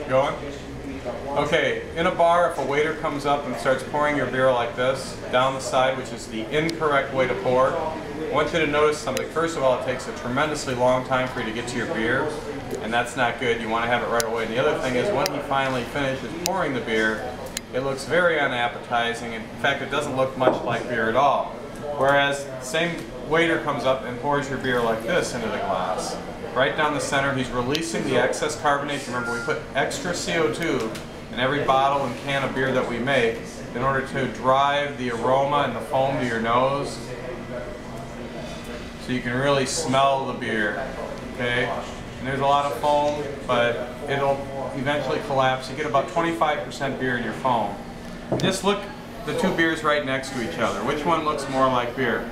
Going? Okay, in a bar, if a waiter comes up and starts pouring your beer like this, down the side, which is the incorrect way to pour, I want you to notice something. First of all, it takes a tremendously long time for you to get to your beer, and that's not good. You want to have it right away. And the other thing is, when he finally finishes pouring the beer, it looks very unappetizing. In fact, it doesn't look much like beer at all. Whereas, the same waiter comes up and pours your beer like this into the glass. Right down the center, he's releasing the excess carbonation. Remember, we put extra CO2 in every bottle and can of beer that we make in order to drive the aroma and the foam to your nose, so you can really smell the beer, okay? And there's a lot of foam, but it'll eventually collapse. You get about 25% beer in your foam. Just look the two beers right next to each other. Which one looks more like beer?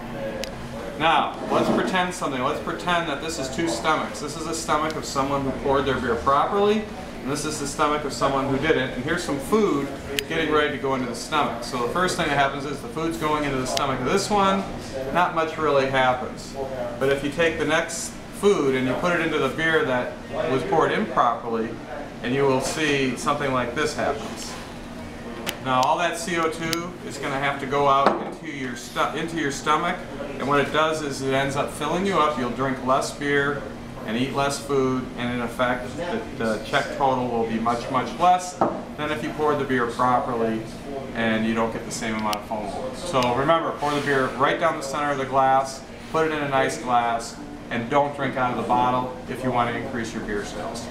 Now, let's pretend something. Let's pretend that this is two stomachs. This is a stomach of someone who poured their beer properly, and this is the stomach of someone who didn't. And here's some food getting ready to go into the stomach. So the first thing that happens is the food's going into the stomach of this one. Not much really happens. But if you take the next food and you put it into the beer that was poured improperly, and you will see something like this happens. Now all that CO2 is going to have to go out into your stomach, and what it does is it ends up filling you up. You'll drink less beer and eat less food, and in effect the check total will be much, much less than if you poured the beer properly and you don't get the same amount of foam. So remember, pour the beer right down the center of the glass, put it in a nice glass, and don't drink out of the bottle if you want to increase your beer sales.